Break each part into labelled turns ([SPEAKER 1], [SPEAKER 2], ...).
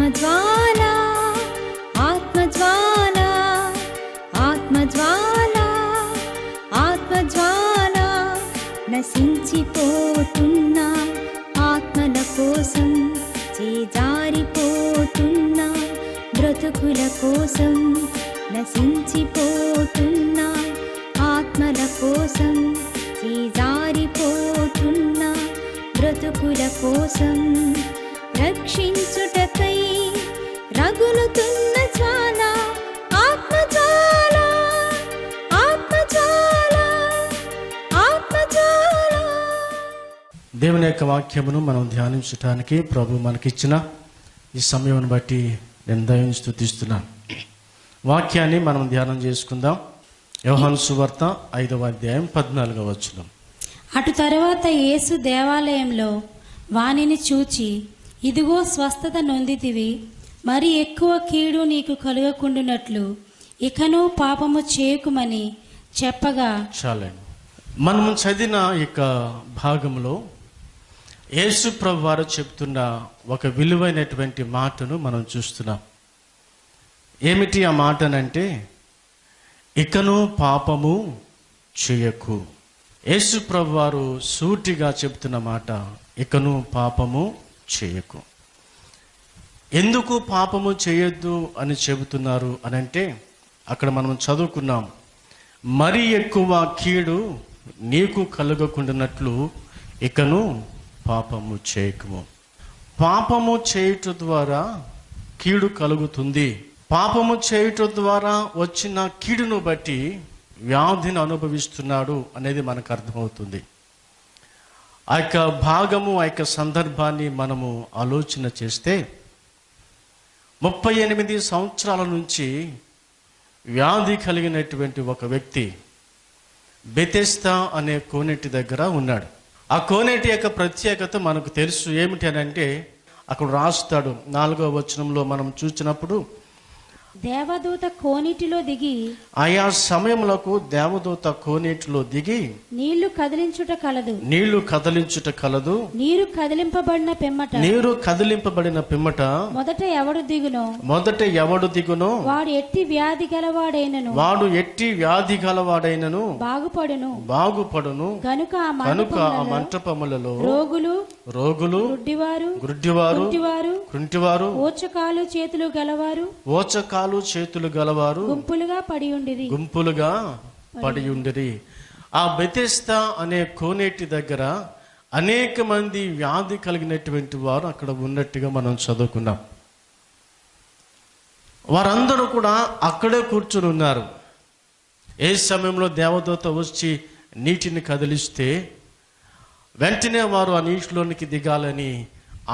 [SPEAKER 1] ఆత్మజ్వాలా ఆత్మజ్వాలా ఆత్మజ్వాలా ఆత్మజ్వాలా నశించిపోతున్న ఆత్మల కోసం చేజారిపోతున్న బ్రతుకుల కోసం నశించిపోతున్న ఆత్మల కోసం చేజారిపోతున్న బ్రతుకుల కోసం రక్షించుటకై రగులుతున్న జ్వాల ఆత్మజ్వాల ఆత్మజ్వాల ఆత్మజ్వాల.
[SPEAKER 2] దేవుని యొక్క వాక్యమును మనం ధ్యానించడానికి ప్రభు మనకిచ్చిన ఈ సమయం బట్టి నేను దైవాన్ని స్తుతిస్తున్నాను. వాక్యాన్ని మనం ధ్యానం చేసుకుందాం. యోహాను సువార్త 5వ అధ్యాయం 14వ వచనం.
[SPEAKER 3] అటు తరువాత యేసు దేవాలయంలో వానిని చూచి, ఇదిగో స్వస్థత నొందితివి, మరి ఎక్కువ కీడు నీకు కలుగకుండునట్లు ఇకను పాపము చేయకుమని చెప్పగా.
[SPEAKER 2] చాలండి. మనము చదివిన ఇక భాగంలో యేసు ప్రభు వారు చెప్తున్న ఒక విలువైనటువంటి మాటను మనం చూస్తున్నాం. ఏమిటి ఆ మాటనంటే, ఇకను పాపము చేయకు. యేసు ప్రభు వారు సూటిగా చెప్తున్న మాట, ఇకను పాపము చేయకు. ఎందుకు పాపము చేయొద్దు అని చెబుతున్నారు అనంటే, అక్కడ మనం చదువుకున్నాం, మరి ఎక్కువ కీడు నీకు కలుగకుండానట్లు ఇకను పాపము చేయకము. పాపము చేయుట ద్వారా కీడు కలుగుతుంది. పాపము చేయుట ద్వారా వచ్చిన కీడును బట్టి వ్యాధిని అనుభవిస్తున్నాడు అనేది మనకు అర్థమవుతుంది. ఆ యొక్క భాగము, ఆ యొక్క సందర్భాన్ని మనము ఆలోచన చేస్తే, 38 సంవత్సరాల నుంచి వ్యాధి కలిగినటువంటి ఒక వ్యక్తి బెతెస్దా అనే కోనేటి దగ్గర ఉన్నాడు. ఆ కోనేటి యొక్క ప్రత్యేకత మనకు తెలుసు. ఏమిటి అని అంటే, అక్కడ రాస్తాడు 4వ వచనంలో మనం చూసినప్పుడు,
[SPEAKER 3] దేవదూత కోనిటిలో దిగి,
[SPEAKER 2] ఆయా సమయములకు దేవదూత కోనేటిలో దిగి
[SPEAKER 3] నీళ్లు కదిలించుట కలదు,
[SPEAKER 2] నీళ్లు కదిలించుట కలదు.
[SPEAKER 3] నీరు కదిలింపబడిన పిమ్మట మొదట ఎవడు దిగునో
[SPEAKER 2] వాడు ఎట్టి వ్యాధి గలవాడైనను బాగుపడును. కనుక ఆ మంటపములలో రోగులు గుడ్డివారు కుంటివారు ఓచకాలు చేతులు గలవారు
[SPEAKER 3] గుంపులుగా
[SPEAKER 2] పడి ఉండిరి. ఆ బెతెస్దా అనే కోనేటి దగ్గర అనేక మంది వ్యాధి కలిగినటువంటి వారు అక్కడ ఉన్నట్టుగా మనం చదువుకున్నాం. వారందరూ కూడా అక్కడే కూర్చుని ఉన్నారు. ఏ సమయంలో దేవదూత వచ్చి నీటిని కదిలిస్తే వెంటనే వారు ఆ నీటిలోనికి దిగాలని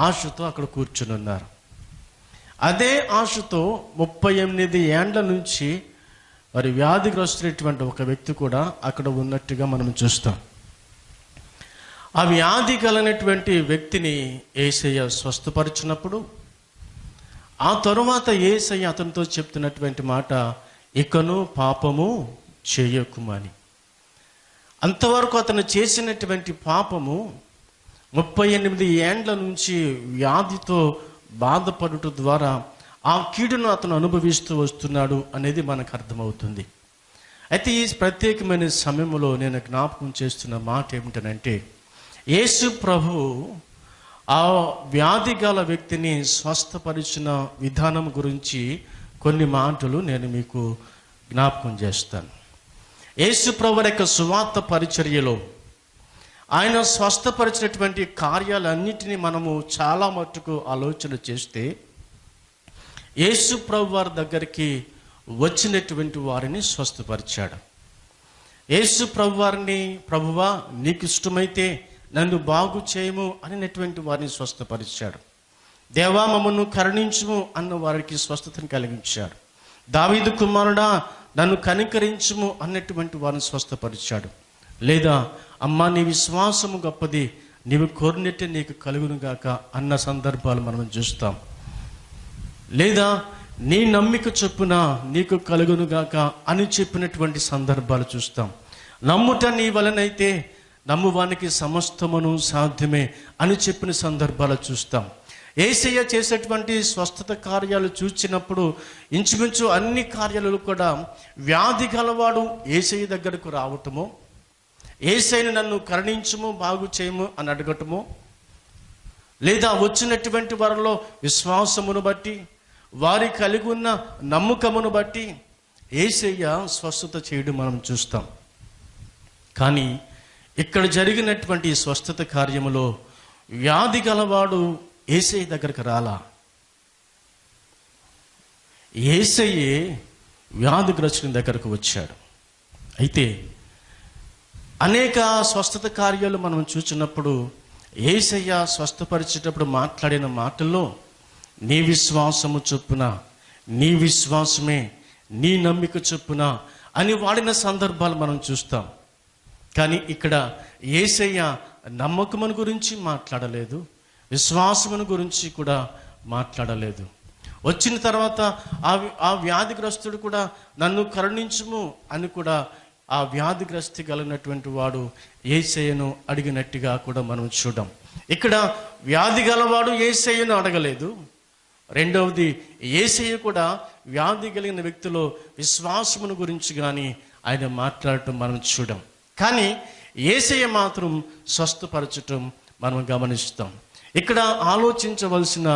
[SPEAKER 2] ఆశతో అక్కడ కూర్చుని ఉన్నారు. అదే ఆశతో 38 ఏండ్ల నుంచి మరి వ్యాధిగ్రస్తున్నటువంటి ఒక వ్యక్తి కూడా అక్కడ ఉన్నట్టుగా మనం చూస్తాం. ఆ వ్యాధి కలిగినటువంటి వ్యక్తిని యేసయ్య స్వస్థపరిచినప్పుడు, ఆ తరువాత యేసయ్య అతనితో చెప్తున్నటువంటి మాట, ఇకను పాపము చేయకుమని. అంతవరకు అతను చేసినటువంటి పాపము 38 ఏండ్ల నుంచి వ్యాధితో బాధపడుట ద్వారా ఆ కీడును అతను అనుభవిస్తూ వస్తున్నాడు అనేది మనకు అర్థమవుతుంది. అయితే ఈ ప్రత్యేకమైన సమయంలో నేను జ్ఞాపకం చేస్తున్న మాట ఏమిటనంటే, యేసు ప్రభు ఆ వ్యాధి గల వ్యక్తిని స్వస్థపరిచిన విధానం గురించి కొన్ని మాటలు నేను మీకు జ్ఞాపకం చేస్తాను. యేసు ప్రభు యొక్క సువార్త పరిచర్యలో ఆయన స్వస్థపరిచినటువంటి కార్యాలన్నిటినీ మనము చాలా మట్టుకు ఆలోచన చేస్తే, యేసు ప్రభు వారి దగ్గరికి వచ్చినటువంటి వారిని స్వస్థపరిచాడు. యేసు ప్రభు వారిని, ప్రభువా నీకు ఇష్టమైతే నన్ను బాగు చేయము అనేటువంటి వారిని స్వస్థపరిచాడు. దేవా మమ్మను కరుణించుము అన్న వారికి స్వస్థతను కలిగించాడు. దావీదు కుమారుడా నన్ను కనికరించుము అన్నటువంటి వారిని స్వస్థపరిచాడు. లేదా అమ్మా నీ విశ్వాసము గొప్పది, నీవు కోరినట్టే నీకు కలుగునుగాక అన్న సందర్భాలు మనం చూస్తాం. లేదా నీ నమ్మిక చొప్పున నీకు కలుగునుగాక అని చెప్పినటువంటి సందర్భాలు చూస్తాం. నమ్ముట నీ వలనైతే నమ్మువానికి సమస్తమును సాధ్యమే అని చెప్పిన సందర్భాలు చూస్తాం. యేసయ్య చేసేటువంటి స్వస్థత కార్యాలు చూచినప్పుడు ఇంచుమించు అన్ని కార్యాలు కూడా వ్యాధి గలవాడు యేసయ్య దగ్గరకు రావటము, యేసయ్యను నన్ను కరుణించుము, బాగు చేయము అని అడగటము, లేదా వచ్చినటువంటి వారిలో విశ్వాసమును బట్టి, వారి కలిగి ఉన్న నమ్మకమును బట్టి యేసయ్య స్వస్థత చేయడం మనం చూస్తాం. కానీ ఇక్కడ జరిగినటువంటి స్వస్థత కార్యములో వ్యాధి గలవాడు యేసయ్య దగ్గరకు రాలా. యేసయ్యే వ్యాధిగ్రస్తుని దగ్గరకు వచ్చాడు. అయితే అనేక స్వస్థత కార్యాలు మనం చూసినప్పుడు యేసయ్య స్వస్థపరిచేటప్పుడు మాట్లాడిన మాటల్లో నీ విశ్వాసము చొప్పున, నీ విశ్వాసమే నీ నమ్మిక చొప్పున అని వాడిన సందర్భాలు మనం చూస్తాం. కానీ ఇక్కడ యేసయ్య నమ్మకమును గురించి మాట్లాడలేదు, విశ్వాసమును గురించి కూడా మాట్లాడలేదు. వచ్చిన తర్వాత ఆ వ్యాధిగ్రస్తుడు కూడా నన్ను కరుణించుము అని కూడా ఆ వ్యాధిగ్రస్తి కలిగినటువంటి వాడు యేసయ్యను అడిగినట్టుగా కూడా మనం చూడం. ఇక్కడ వ్యాధి గలవాడు యేసయ్యను అడగలేదు. రెండవది, యేసయ్య కూడా వ్యాధి కలిగిన వ్యక్తిలో విశ్వాసమును గురించి కానీ ఆయన మాట్లాడటం మనం చూడం. కానీ యేసయ్య మాత్రం స్వస్థపరచటం మనం గమనిస్తాం. ఇక్కడ ఆలోచించవలసిన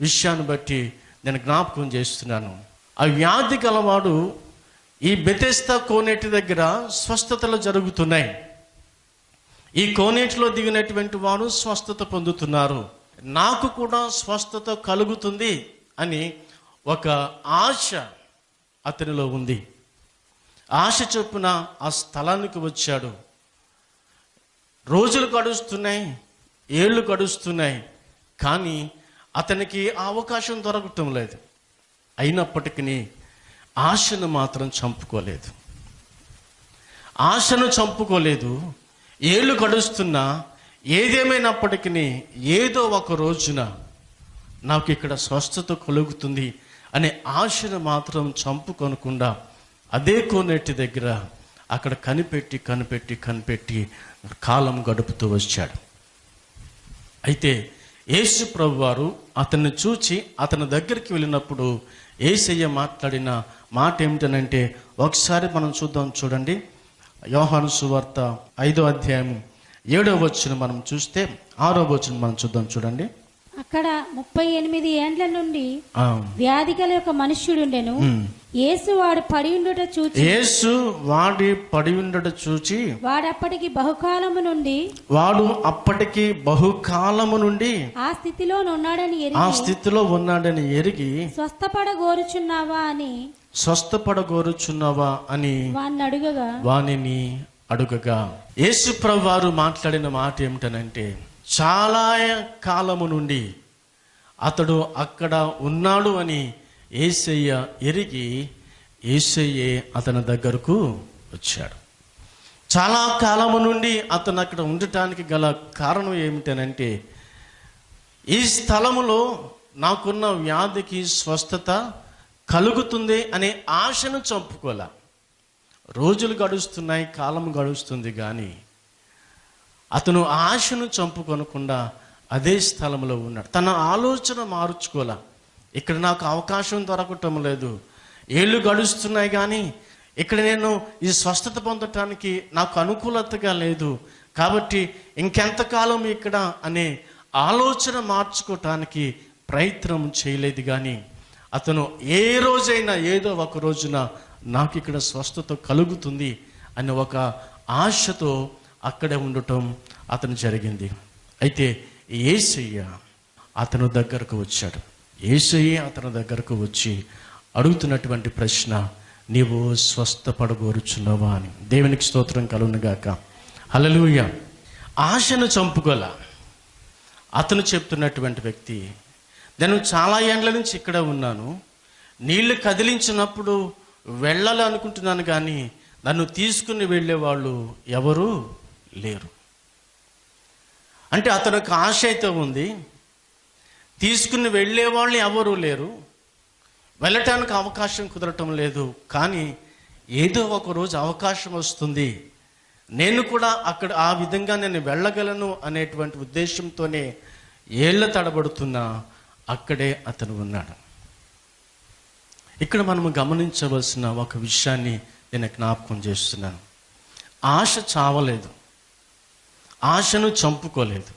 [SPEAKER 2] విషయాన్ని బట్టి నేను జ్ఞాపకం చేస్తున్నాను. ఆ వ్యాధి గలవాడు ఈ బెతెస్దా కోనేటి దగ్గర స్వస్థతలు జరుగుతున్నాయి. ఈ కోనేటిలో దిగినటువంటి వారు స్వస్థత పొందుతున్నారు, నాకు కూడా స్వస్థత కలుగుతుంది అని ఒక ఆశ అతనిలో ఉంది. ఆశ చొప్పున ఆ స్థలానికి వచ్చాడు. రోజులు గడుస్తున్నాయి, ఏళ్ళు గడుస్తున్నాయి, కానీ అతనికి ఆ అవకాశం దొరకటం లేదు. అయినప్పటికీ ఆశను మాత్రం చంపుకోలేదు. ఆశను చంపుకోలేదు. ఏళ్ళు గడుస్తున్నా ఏదేమైనప్పటికీ ఏదో ఒక రోజున నాకు ఇక్కడ స్వస్థత కలుగుతుంది అనే ఆశను మాత్రం చంపుకొనకుండా అదే కోనేటి దగ్గర అక్కడ కనిపెట్టి కాలం గడుపుతూ వచ్చాడు. అయితే యేసు ప్రభు వారు అతన్ని చూచి అతని దగ్గరికి వెళ్ళినప్పుడు యేసయ్య మాట్లాడిన మాట ఏమిటనంటే, ఒకసారి మనం చూడండి. యోహాను సువార్త 5వ అధ్యాయం 7వ వచనం మనం చూస్తే 6వ వచనం మనం చూడండి.
[SPEAKER 3] అక్కడ 38 ఏండ్ల నుండి వ్యాధి గల ఒక మనుష్యుడుండెను. యేసు వాడు పడి ఉండుట చూచి వాడు అప్పటికి బహుకాలము నుండి ఆ స్థితిలో ఉన్నాడని ఎరిగి స్వస్థపడగోరుచున్నావా అని వానిని అడుగగా యేసు ప్రభువు వారు మాట్లాడిన మాట ఏమిటనంటే, చాలా కాలము నుండి అతడు అక్కడ ఉన్నాడు అని యేసయ్య ఎరిగి యేసయ్యే అతని దగ్గరకు వచ్చాడు. చాలా కాలము నుండి అతను అక్కడ ఉండటానికి గల కారణం ఏమిటనంటే, ఈ స్థలములో నాకున్న వ్యాధికి స్వస్థత కలుగుతుంది అనే ఆశను చంపుకోలే. రోజులు గడుస్తున్నాయి, కాలం గడుస్తుంది, కానీ అతను ఆశను చంపుకొనకుండా అదే స్థలంలో ఉన్నాడు. తన ఆలోచన మార్చుకోలే. ఇక్కడ నాకు అవకాశం దొరకటం లేదు, ఏళ్ళు గడుస్తున్నాయి, కానీ ఇక్కడ నేను ఈ స్వస్థత పొందటానికి నాకు అనుకూలతగా లేదు, కాబట్టి ఇంకెంతకాలం ఇక్కడ అనే ఆలోచన మార్చుకోవటానికి ప్రయత్నం చేయలేదు. కానీ అతను ఏ రోజైనా ఏదో ఒక రోజున నాకు ఇక్కడ స్వస్థత కలుగుతుంది అనే ఒక ఆశతో అక్కడే ఉండటం అతను జరిగింది. అయితే యేసయ్య అతను దగ్గరకు వచ్చాడు. యేసయ్య అతని దగ్గరకు వచ్చి అడుగుతున్నటువంటి ప్రశ్న, నీవు స్వస్థపడగోరుచున్నావా అని. దేవునికి స్తోత్రం కలుగునుగాక. హల్లెలూయా. ఆశను చంపుకోలా. అతను చెప్తున్నటువంటి వ్యక్తి, నేను చాలా ఏండ్ల నుంచి ఇక్కడ ఉన్నాను, నీళ్లు కదిలించినప్పుడు వెళ్ళాలి అనుకుంటున్నాను, కానీ నన్ను తీసుకుని వెళ్ళేవాళ్ళు ఎవరూ లేరు. అంటే అతనికి ఆశ అయితే ఉంది, తీసుకుని వెళ్ళేవాళ్ళు ఎవరూ లేరు, వెళ్ళటానికి అవకాశం కుదరటం లేదు. కానీ ఏదో ఒక రోజు అవకాశం వస్తుంది, నేను కూడా అక్కడ ఆ విధంగా నేను వెళ్ళగలను అనేటువంటి ఉద్దేశంతోనే ఏళ్ళ తడబడుతున్నా
[SPEAKER 2] అక్కడే అతను ఉన్నాడు. ఇక్కడ మనము గమనించవలసిన ఒక విషయాన్ని నేను జ్ఞాపకం చేస్తున్నాను. ఆశ చావలేదు, ఆశను చంపుకోలేదు,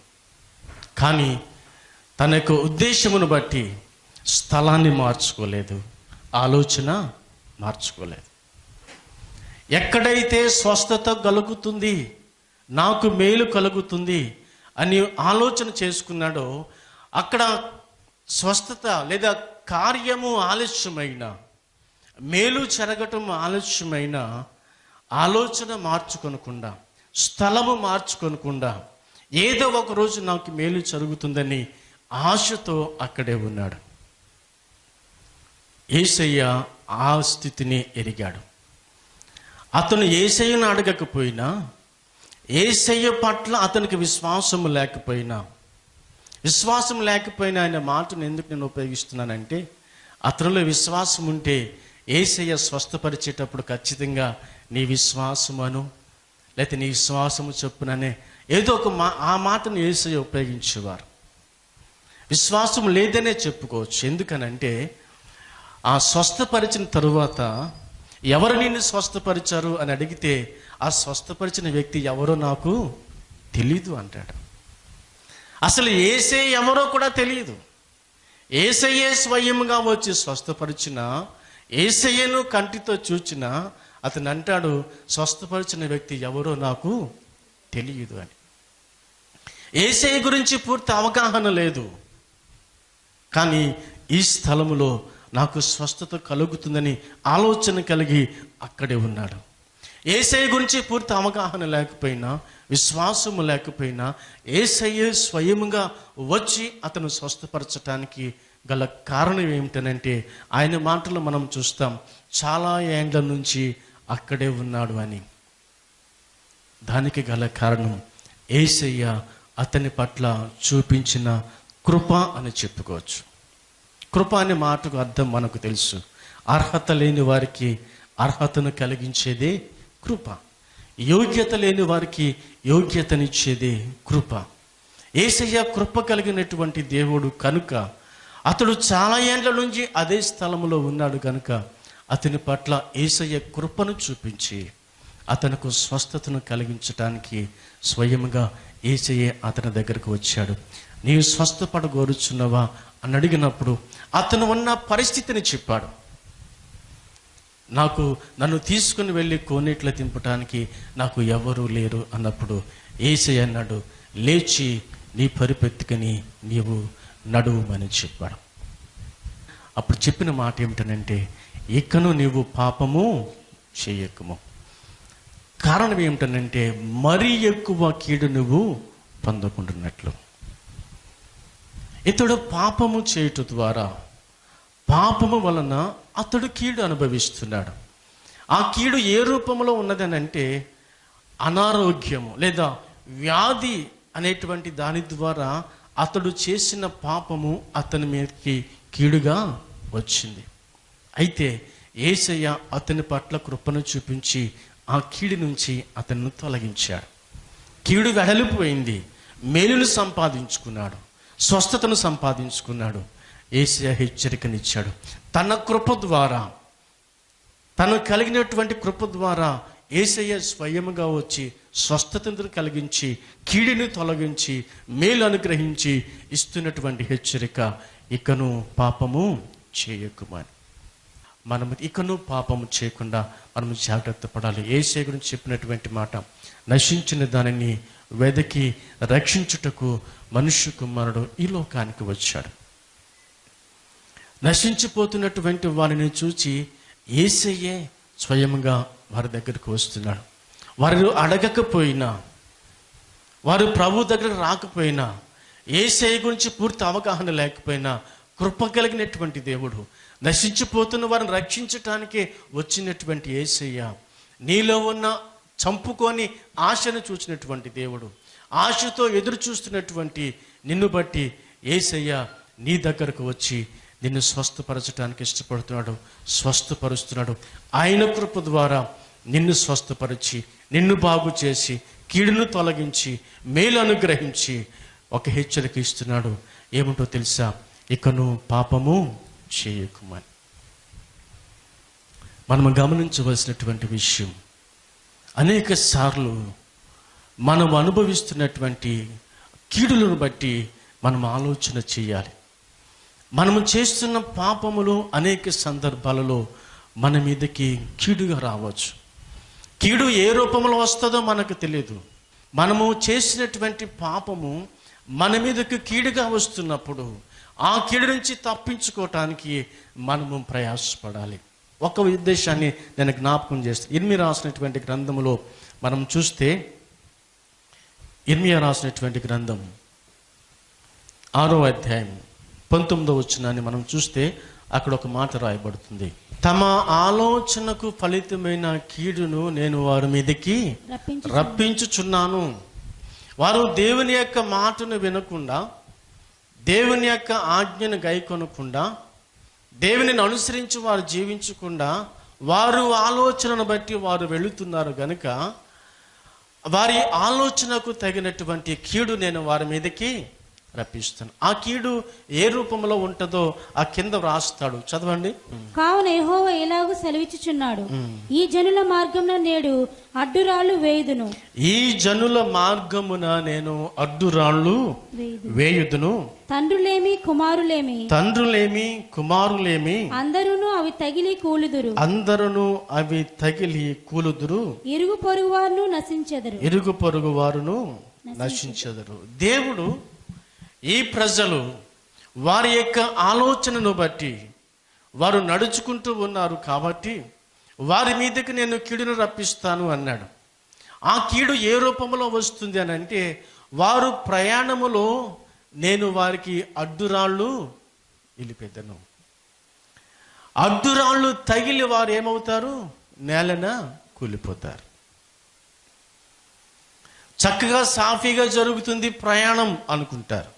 [SPEAKER 2] కానీ తన యొక్క ఉద్దేశమును బట్టి స్థలాన్ని మార్చుకోలేదు, ఆలోచన మార్చుకోలేదు. ఎక్కడైతే స్వస్థత కలుగుతుంది, నాకు మేలు కలుగుతుంది అని ఆలోచన చేసుకున్నాడో అక్కడ స్వస్థత లేదా కార్యము ఆలస్యమైన, మేలు జరగటం ఆలస్యమైన, ఆలోచన మార్చుకొనకుండా, స్థలము మార్చుకొనకుండా, ఏదో ఒక రోజు నాకు మేలు జరుగుతుందని ఆశతో అక్కడే ఉన్నాడు. యేసయ్య ఆ స్థితిని ఎరిగాడు. అతను యేసయ్యను అడగకపోయినా, యేసయ్య పట్ల అతనికి విశ్వాసము లేకపోయినా ఆయన మాటను ఎందుకు నేను ఉపయోగిస్తున్నానంటే, అతనిలో విశ్వాసం ఉంటే యేసయ్య స్వస్థపరిచేటప్పుడు ఖచ్చితంగా నీ విశ్వాసమను లేకపోతే నీ విశ్వాసము చొప్పుననే ఏదో ఒక ఆ మాటను యేసయ్య ఉపయోగించేవారు. విశ్వాసం లేదనే చెప్పుకోవచ్చు. ఎందుకనంటే ఆ స్వస్థపరిచిన తరువాత ఎవరు నిన్ను స్వస్థపరిచారు అని అడిగితే ఆ స్వస్థపరిచిన వ్యక్తి ఎవరో నాకు తెలీదు అంటాడు. అసలు యేసే ఎవరో కూడా తెలియదు. యేసయ్యే స్వయంగా వచ్చి స్వస్థపరిచిన, యేసయ్యను కంటితో చూచిన అతను అంటాడు, స్వస్థపరిచిన వ్యక్తి ఎవరో నాకు తెలియదు అని. యేసయ్య గురించి పూర్తి అవగాహన లేదు, కానీ ఈ స్థలములో నాకు స్వస్థత కలుగుతుందని ఆలోచన కలిగి అక్కడే ఉన్నాడు. యేసయ్య గురించి పూర్తి అవగాహన లేకపోయినా, విశ్వాసము లేకపోయినా, యేసయ్య స్వయముగా వచ్చి అతను స్వస్థపరచటానికి గల కారణం ఏమిటనంటే, ఆయన మాటలు మనం చూస్తాం, చాలా ఏండ్ల నుంచి అక్కడే ఉన్నాడు అని. దానికి గల కారణం యేసయ్య అతని పట్ల చూపించిన కృప అని చెప్పుకోవచ్చు. కృప అనే మాటకు అర్థం మనకు తెలుసు. అర్హత లేని వారికి అర్హతను కలిగించేదే కృప, యోగ్యత లేని వారికి యోగ్యతనిచ్చేదే కృప. యేసయ్య కృప కలిగినటువంటి దేవుడు కనుక అతడు చాలా ఏండ్ల నుంచి అదే స్థలంలో ఉన్నాడు కనుక అతని పట్ల యేసయ్య కృపను చూపించి అతనికి స్వస్థతను కలిగించడానికి స్వయంగా యేసయ్య అతని దగ్గరకు వచ్చాడు. నీవు స్వస్థపడగోరుచున్నావా అని అడిగినప్పుడు అతను ఉన్న పరిస్థితిని చెప్పాడు. నన్ను తీసుకుని వెళ్ళి కోనేట్లో దింపడానికి నాకు ఎవరూ లేరు అన్నప్పుడు యేసయ్య అన్నాడు, లేచి నీ పరిపెత్తుకుని నీవు నడువమని చెప్పాడు. అప్పుడు చెప్పిన మాట ఏమిటనంటే, ఇకను నీవు పాపము చేయకుము. కారణం ఏమిటనంటే, మరీ ఎక్కువ కీడు నువ్వు పొందకుంటున్నట్లు. ఇతడు పాపము చేయుట ద్వారా, పాపము వలన అతడు కీడు అనుభవిస్తున్నాడు. ఆ కీడు ఏ రూపంలో ఉన్నదనంటే, అనారోగ్యము లేదా వ్యాధి అనేటువంటి దాని ద్వారా అతడు చేసిన పాపము అతని మీదకి కీడుగా వచ్చింది. అయితే యేసయ్య అతని పట్ల కృపను చూపించి ఆ కీడు నుంచి అతన్ని తొలగించాడు. కీడు వెడలిపోయింది, మేలును సంపాదించుకున్నాడు, స్వస్థతను సంపాదించుకున్నాడు. యేసయ్య హెచ్చరికనిచ్చాడు. తన కృప ద్వారా, తను కలిగినటువంటి కృప ద్వారా యేసయ్య స్వయముగా వచ్చి స్వస్థతను కలిగించి, కీడుని తొలగించి, మేలు అనుగ్రహించి ఇస్తున్నటువంటి హెచ్చరిక, ఇకను పాపము చేయకుమని. మనము ఇకను పాపము చేయకుండా మనము జాగ్రత్త పడాలి. యేసయ్య గురించి చెప్పినటువంటి మాట, నశించిన దానిని వెదకి రక్షించుటకు మనుష్య కుమారుడు ఈ లోకానికి వచ్చాడు. నశించిపోతున్నటువంటి వారిని చూచి యేసయ్యే స్వయంగా వారి దగ్గరకు వస్తున్నాడు. వారు అడగకపోయినా, వారు ప్రభు దగ్గర రాకపోయినా, యేసయ్య గురించి పూర్తి అవగాహన లేకపోయినా, కృప కలిగినటువంటి దేవుడు, నశించిపోతున్న వారిని రక్షించటానికే వచ్చినటువంటి యేసయ్య, నీలో ఉన్న చంపుకొని ఆశను చూసినటువంటి దేవుడు, ఆశతో ఎదురు చూస్తున్నటువంటి నిన్ను బట్టి యేసయ్య నీ దగ్గరకు వచ్చి నిన్ను స్వస్థపరచడానికి ఇష్టపడుతున్నాడు, స్వస్థపరుస్తున్నాడు. ఆయన కృప ద్వారా నిన్ను స్వస్థపరిచి, నిన్ను బాగు చేసి, కీడును తొలగించి, మేలు అనుగ్రహించి ఒక హెచ్చరిక ఇస్తున్నాడు. ఏమిటో తెలుసా? ఇకను పాపము చేయకుమని. మనము గమనించవలసినటువంటి విషయం, అనేక సార్లు మనం అనుభవిస్తున్నటువంటి కీడులను బట్టి మనం ఆలోచన చేయాలి. మనము చేస్తున్న పాపములు అనేక సందర్భాలలో మన మీదకి కీడుగా రావచ్చు. కీడు ఏ రూపంలో వస్తుందో మనకు తెలియదు. మనము చేసినటువంటి పాపము మన మీదకి కీడుగా వస్తున్నప్పుడు ఆ కీడు నుంచి తప్పించుకోవటానికి మనము ప్రయాసపడాలి. ఒక ఉద్దేశాన్ని నేను జ్ఞాపకం చేస్తాను. ఇర్మియా రాసినటువంటి గ్రంథములో మనం చూస్తే, ఇర్మియా రాసినటువంటి గ్రంథం 6వ అధ్యాయం 19వ వచనాన్ని మనం చూస్తే అక్కడ ఒక మాట రాయబడుతుంది. తమ ఆలోచనకు ఫలితమైన కీడును నేను వారి మీదకి రప్పించుచున్నాను. వారు దేవుని యొక్క మాటను వినకుండా, దేవుని యొక్క ఆజ్ఞను గైకొనకుండా, దేవునిని అనుసరించి వారు జీవించకుండా, వారు ఆలోచనను బట్టి వారు వెళుతున్నారు గనుక వారి ఆలోచనకు తగినటువంటి కీడు నేను వారి మీదకి రప్పిస్తాను. ఆ కీడు ఏ రూపంలో ఉంటుందో ఆ కింద రాస్తాడు, చదవండి.
[SPEAKER 3] కావున యెహోవా ఎలాగూ సెలవిచ్చుచున్నాడు, ఈ జనుల మార్గమున నేడు అడ్డురాళ్ళు వేయుదును.
[SPEAKER 2] ఈ జనుల మార్గమున నేను అడ్డురాళ్ళు వేయుదును.
[SPEAKER 3] తండ్రులేమి కుమారులేమి
[SPEAKER 2] అందరూను
[SPEAKER 3] అవి తగిలి కూలుదురు. ఇరుగు
[SPEAKER 2] పొరుగు వారును నశించెదరు. దేవుడు ఈ ప్రజలు వారి యొక్క ఆలోచనను బట్టి వారు నడుచుకుంటూ ఉన్నారు కాబట్టి వారి మీదకి నేను కీడును రప్పిస్తాను అన్నాడు. ఆ కీడు ఏ రూపంలో వస్తుంది అని అంటే, వారు ప్రయాణములో నేను వారికి అడ్డురాళ్ళు నిలిపెదను. అడ్డురాళ్ళు తగిలి వారు ఏమవుతారు? నేలన కూలిపోతారు. చక్కగా సాఫీగా జరుగుతుంది ప్రయాణం అనుకుంటారు.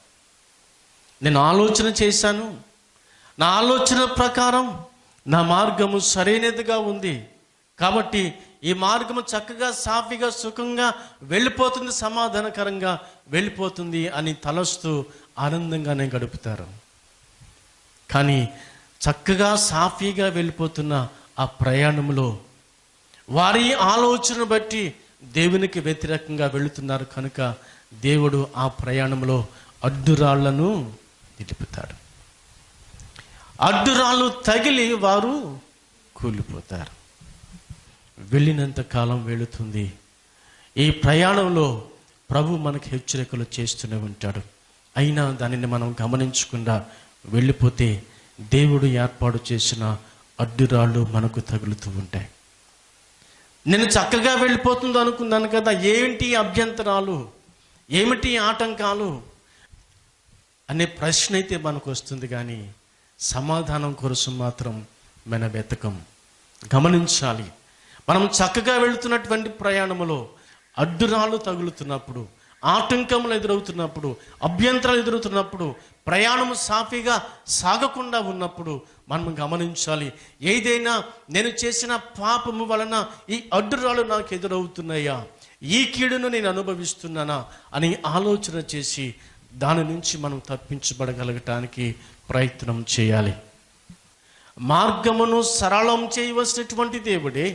[SPEAKER 2] నేను ఆలోచన చేశాను, నా ఆలోచన ప్రకారం నా మార్గము సరైనదిగా ఉంది కాబట్టి ఈ మార్గము చక్కగా సాఫీగా సుఖంగా వెళ్ళిపోతుంది, సమాధానకరంగా వెళ్ళిపోతుంది అని తలస్తూ ఆనందంగానే గడుపుతారు. కానీ చక్కగా సాఫీగా వెళ్ళిపోతున్న ఆ ప్రయాణంలో వారి ఆలోచన బట్టి దేవునికి వ్యతిరేకంగా వెళుతున్నారు కనుక దేవుడు ఆ ప్రయాణంలో అడ్డురాళ్లను నిలుపుతాడు. అడ్డురాళ్ళు తగిలి వారు కూలిపోతారు. వెళ్ళినంత కాలం వెళుతుంది. ఈ ప్రయాణంలో ప్రభు మనకు హెచ్చరికలు చేస్తూనే ఉంటాడు. అయినా దానిని మనం గమనించకుండా వెళ్ళిపోతే దేవుడు ఏర్పాటు చేసిన అడ్డురాళ్ళు మనకు తగులుతూ ఉంటాయి. నేను చక్కగా వెళ్ళిపోతుంది అనుకున్నాను కదా, ఏమిటి అభ్యంతరాలు, ఏమిటి ఆటంకాలు అనే ప్రశ్న అయితే మనకు వస్తుంది, కానీ సమాధానం కోసం మాత్రం మన వెతకం. గమనించాలి, మనం చక్కగా వెళుతున్నటువంటి ప్రయాణంలో అడ్డురాళ్ళు తగులుతున్నప్పుడు, ఆటంకములు ఎదురవుతున్నప్పుడు, అభ్యంతరాలు ఎదురవుతున్నప్పుడు, ప్రయాణము సాఫీగా సాగకుండా ఉన్నప్పుడు మనం గమనించాలి, ఏదైనా నేను చేసిన పాపము వలన ఈ అడ్డురాళ్ళు నాకు ఎదురవుతున్నాయా, ఈ కీడును నేను అనుభవిస్తున్నానా అని ఆలోచన చేసి దాని నుంచి మనం తప్పించబడగలగటానికి ప్రయత్నం చేయాలి. మార్గమును సరళం చేయవలసినటువంటి దేవుడే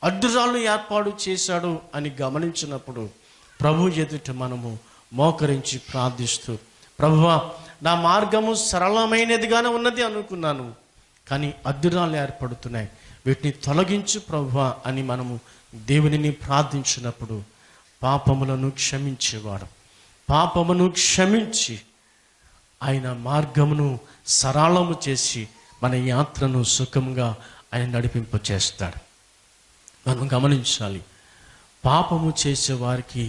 [SPEAKER 2] అడ్డురాళ్ళు ఏర్పాటు చేశాడు అని గమనించినప్పుడు ప్రభు ఎదుట మనము మోకరించి ప్రార్థిస్తూ, ప్రభువా నా మార్గము సరళమైనదిగానే ఉన్నది అనుకున్నాను, కానీ అడ్డురాళ్ళు ఏర్పడుతున్నాయి, వీటిని తొలగించు ప్రభువా అని మనము దేవునిని ప్రార్థించినప్పుడు పాపములను క్షమించేవాడు. పాపమును క్షమించి ఆయన మార్గమును సరళము చేసి మన యాత్రను సుఖంగా ఆయన నడిపింప చేస్తాడు. మనం గమనించాలి, పాపము చేసే వారికి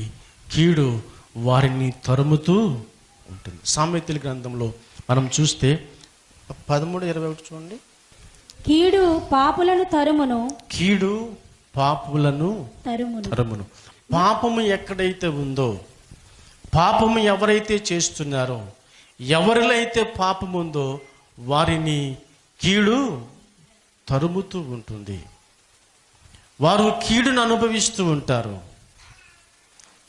[SPEAKER 2] కీడు వారిని తరుముతూ ఉంటుంది. సామెతల గ్రంథంలో మనం చూస్తే 13:21 చూడండి.
[SPEAKER 3] కీడు పాపులను తరుమును,
[SPEAKER 2] కీడు పాపులను తరుమును. పాపము ఎక్కడైతే ఉందో, పాపము ఎవరైతే చేస్తున్నారో, ఎవరిలో అయితే పాపం ఉందో వారిని కీడు తరుముతూ ఉంటుంది. వారు కీడును అనుభవిస్తూ ఉంటారు.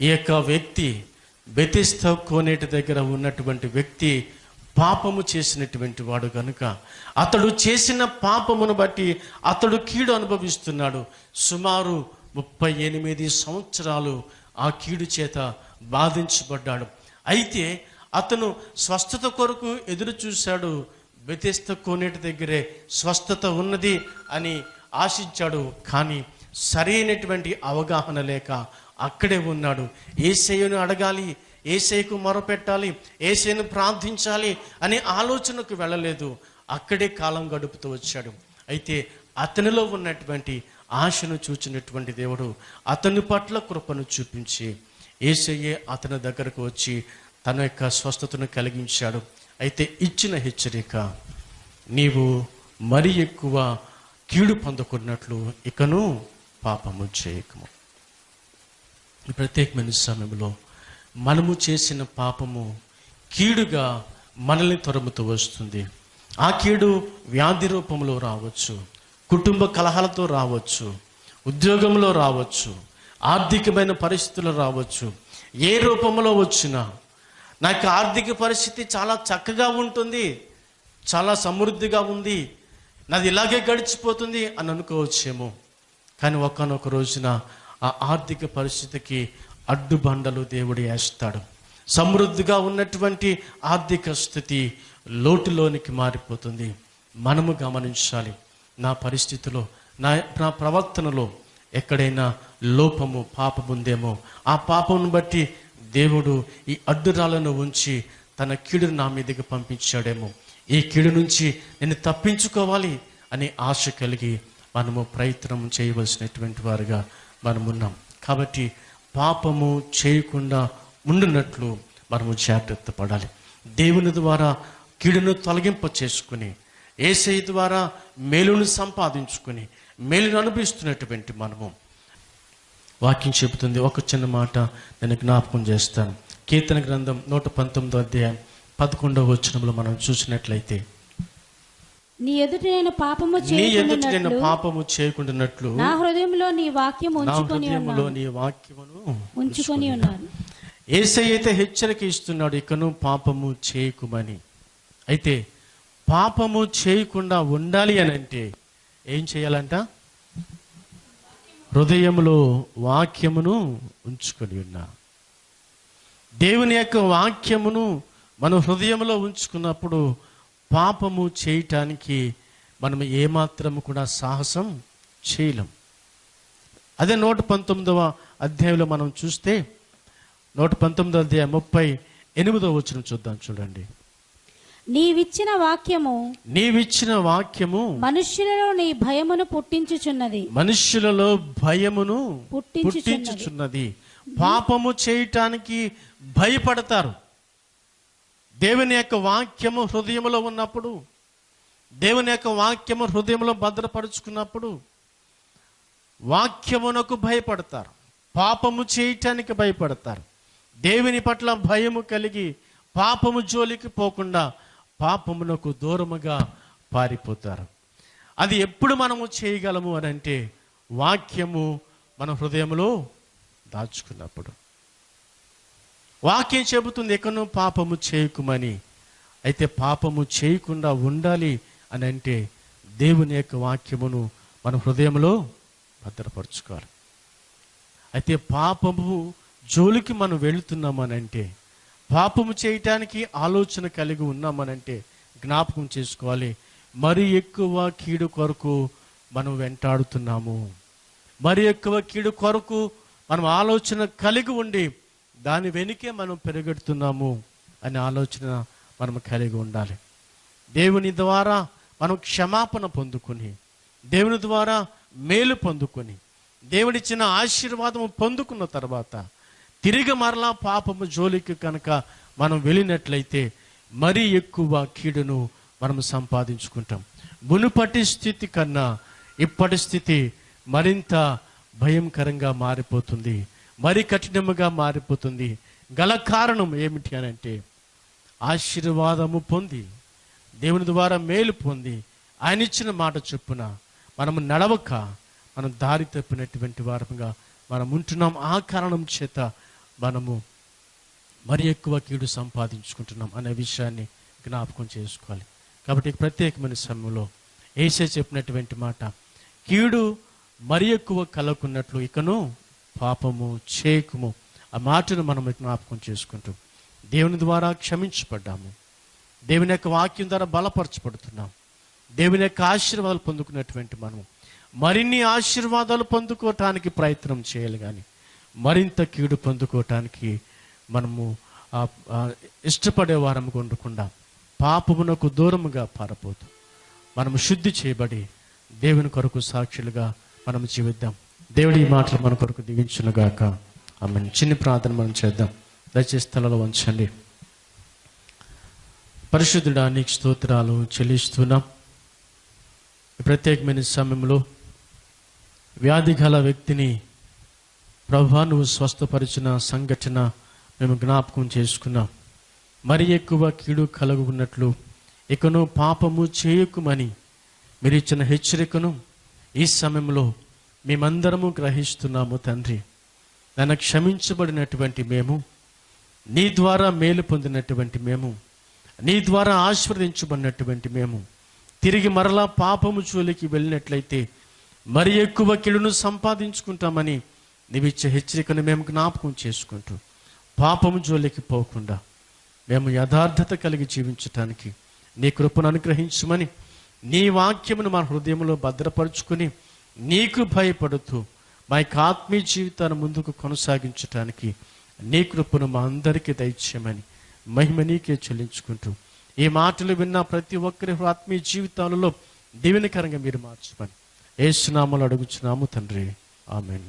[SPEAKER 2] ఈ యొక్క వ్యక్తి బెతెస్దా కోనేటి దగ్గర ఉన్నటువంటి వ్యక్తి పాపము చేసినటువంటి వాడు కనుక అతడు చేసిన పాపమును బట్టి అతడు కీడు అనుభవిస్తున్నాడు. సుమారు 38 సంవత్సరాలు ఆ కీడు చేత బాధించబడ్డాడు. అయితే అతను స్వస్థత కొరకు ఎదురు చూశాడు. బెతెస్దా కోనేటి దగ్గరే స్వస్థత ఉన్నది అని ఆశించాడు. కానీ సరైనటువంటి అవగాహన లేక అక్కడే ఉన్నాడు. యేసయ్యను అడగాలి, యేసయ్యకు మొరపెట్టాలి, యేసయ్యను ప్రార్థించాలి అనే ఆలోచనకు వెళ్ళలేదు. అక్కడే కాలం గడుపుతూ వచ్చాడు. అయితే అతనిలో ఉన్నటువంటి ఆశను చూచినటువంటి దేవుడు అతని పట్ల కృపను చూపించి యేసయ్యే అతని దగ్గరకు వచ్చి తన యొక్క స్వస్థతను కలిగించాడు. అయితే ఇచ్చిన హెచ్చరిక, నీవు మరి ఎక్కువ కీడు పొందుకున్నట్లు ఇకను పాపము చేయకము. ఈ ప్రత్యేకమైన సమయంలో మనము చేసిన పాపము కీడుగా మనల్ని తరుముతూ వస్తుంది. ఆ కీడు వ్యాధి రూపంలో రావచ్చు, కుటుంబ కలహాలతో రావచ్చు, ఉద్యోగంలో రావచ్చు, ఆర్థికమైన పరిస్థితులు రావచ్చు. ఏ రూపంలో వచ్చినా నాకు ఆర్థిక పరిస్థితి చాలా చక్కగా ఉంటుంది, చాలా సమృద్ధిగా ఉంది, నాది ఇలాగే గడిచిపోతుంది అని అనుకోవచ్చేమో. కానీ ఒక్కనొక రోజున ఆ ఆర్థిక పరిస్థితికి అడ్డుబండలు దేవుడు వేస్తాడు. సమృద్ధిగా ఉన్నటువంటి ఆర్థిక స్థితి లోటులోనికి మారిపోతుంది. మనము గమనించాలి, నా పరిస్థితిలో నా ప్రవర్తనలో ఎక్కడైనా లోపము పాపం ఉందేమో, ఆ పాపమును బట్టి దేవుడు ఈ అడ్డురాలను ఉంచి తన కీడును నా మీదకి పంపించాడేమో, ఈ కీడు నుంచి నేను తప్పించుకోవాలి అనే ఆశ కలిగి మనము ప్రయత్నం చేయవలసినటువంటి వారుగా మనమున్నాం. కాబట్టి పాపము చేయకుండా ఉండునట్లు మనము జాగ్రత్త పడాలి. దేవుని ద్వారా కీడును తొలగింప చేసుకుని యేసయ్య ద్వారా మేలును సంపాదించుకుని మేలును అనుభవిస్తున్నటువంటి మనము, వాక్యం చెబుతుంది. ఒక చిన్న మాట నేను జ్ఞాపకం చేస్తాను. కీర్తన గ్రంథం 119వ అధ్యాయం 11వ వచనంలో మనం చూసినట్లయితే,
[SPEAKER 3] నీ ఎదుట నేను పాపము చేయకుండానట్లు నా హృదయంలో నీ వాక్యము ఉంచుకొని ఉన్నాను.
[SPEAKER 2] యేసయ్య అయితే హెచ్చరిక ఇస్తున్నాడు, ఇకను పాపము చేయకుమని. అయితే పాపము చేయకుండా ఉండాలి అని అంటే ఏం చేయాలంట? హృదయంలో వాక్యమును ఉంచుకొని ఉన్నా. దేవుని యొక్క వాక్యమును మనం హృదయంలో ఉంచుకున్నప్పుడు పాపము చేయటానికి మనం ఏమాత్రము కూడా సాహసం చేయలేం. అదే 119వ అధ్యాయంలో మనం చూస్తే 119వ అధ్యాయం 38వ వచనం చూద్దాం. చూడండి,
[SPEAKER 3] నీవిచ్చిన వాక్యము
[SPEAKER 2] మనుష్యులలో
[SPEAKER 3] నీ భయమును పుట్టించుచున్నది.
[SPEAKER 2] మనుష్యులలో భయమును పుట్టించుచున్నది. పాపము చేయటానికి భయపడతారు. దేవుని యొక్క వాక్యము హృదయంలో ఉన్నప్పుడు, దేవుని యొక్క వాక్యము హృదయంలో భద్రపరుచుకున్నప్పుడు వాక్యమునకు భయపడతారు, పాపము చేయటానికి భయపడతారు. దేవుని పట్ల భయము కలిగి పాపము జోలికి పోకుండా పాపమునకు దూరముగా పారిపోతారు. అది ఎప్పుడు మనము చేయగలము అని అంటే వాక్యము మన హృదయంలో దాచుకున్నప్పుడు. వాక్యం చెబుతుంది, ఎక్కడో పాపము చేయకుమని. అయితే పాపము చేయకుండా ఉండాలి అని అంటే దేవుని యొక్క వాక్యమును మన హృదయంలో భద్రపరచుకోవాలి. అయితే పాపము జోలికి మనం వెళుతున్నామనంటే, పాపము చేయటానికి ఆలోచన కలిగి ఉన్నామనంటే జ్ఞాపకం చేసుకోవాలి, మరి ఎక్కువ కీడు కొరకు మనం వెంటాడుతున్నాము. మరి ఎక్కువ కీడు కొరకు మనం ఆలోచన కలిగి ఉండి దాని వెనుకే మనం పెరుగెడుతున్నాము అనే ఆలోచన మనం కలిగి ఉండాలి. దేవుని ద్వారా మనం క్షమాపణ పొందుకొని, దేవుని ద్వారా మేలు పొందుకొని, దేవుడిచ్చిన ఆశీర్వాదము పొందుకున్న తర్వాత తిరిగి మరలా పాపము జోలికి కనుక మనం వెళ్ళినట్లయితే మరీ ఎక్కువ కీడును మనం సంపాదించుకుంటాం. మునుపటి స్థితి కన్నా ఇప్పటి స్థితి మరింత భయంకరంగా మారిపోతుంది, మరి కఠినముగా మారిపోతుంది. గల కారణం ఏమిటి అని అంటే, ఆశీర్వాదము పొంది దేవుని ద్వారా మేలు పొంది ఆయన ఇచ్చిన మాట చొప్పున మనము నడవక మనం దారి తప్పినటువంటి వారంగా మనం ఉంటున్నాం. ఆ కారణం చేత మనము మరి ఎక్కువ కీడు సంపాదించుకుంటున్నాం అనే విషయాన్ని జ్ఞాపకం చేసుకోవాలి. కాబట్టి ఈ ప్రత్యేకమైన సమయంలో యేసే చెప్పినటువంటి మాట, కీడు మరి ఎక్కువ కలకున్నట్లు ఇకను పాపము చేయకుము. ఆ మాటను మనం జ్ఞాపకం చేసుకుంటూ దేవుని ద్వారా క్షమించబడ్డాము, దేవుని యొక్క వాక్యం ద్వారా బలపరచబడుతున్నాం, దేవుని యొక్క ఆశీర్వాదాలు పొందుకున్నటువంటి మనము మరిన్ని ఆశీర్వాదాలు పొందుకోవటానికి ప్రయత్నం చేయాలి, కానీ మరింత కీడు పొందుకోవటానికి మనము ఇష్టపడే వారం ఉండకుండా పాపమునకు దూరముగా పారపోతూ మనము శుద్ధి చేయబడి దేవుని కొరకు సాక్షులుగా మనం జీవిద్దాం. దేవుడి ఈ మాటలు మన కొరకు దీవించునుగాక. ఆమేన్. చిన్న ప్రార్థన మనం చేద్దాం. దయచేసి స్థలంలో వంచండి. పరిశుద్ధుడా, నీకు స్తోత్రాలు చెల్లిస్తున్నాం. ఈ ప్రత్యేకమైన సమయంలో వ్యాధి గల వ్యక్తిని ప్రభువా నువ్వు స్వస్థపరిచిన సంఘటన మేము జ్ఞాపకం చేసుకున్నాం. మరి ఎక్కువ కీడు కలుగున్నట్లు ఇకను పాపము చేయకుమని మీరు ఇచ్చిన హెచ్చరికను ఈ సమయంలో మేమందరము గ్రహిస్తున్నాము తండ్రి. నన్ను క్షమించబడినటువంటి మేము, నీ ద్వారా మేలు పొందినటువంటి మేము, నీ ద్వారా ఆశీర్వదించబడినటువంటి మేము తిరిగి మరలా పాపము జోలికి వెళ్ళినట్లయితే మరి ఎక్కువ కీడును సంపాదించుకుంటామని నీవిచ్చే హెచ్చరికను మేము జ్ఞాపకం చేసుకుంటూ పాపము జోలికి పోకుండా మేము యథార్థత కలిగి జీవించటానికి నీ కృపను అనుగ్రహించమని, నీ వాక్యమును మా హృదయంలో భద్రపరుచుకుని నీకు భయపడుతూ మా యొక్క ఆత్మీయ జీవితాన్ని ముందుకు కొనసాగించటానికి నీ కృపను మా అందరికీ దయచేయమని మహిమ నీకే చెల్లించుకుంటూ ఈ మాటలు విన్న ప్రతి ఒక్కరి ఆత్మీయ జీవితాలలో దీవెనకరంగా మీరు మార్చమని యేసు నామములో అడుగుచున్నాము తండ్రి. ఆమేన్.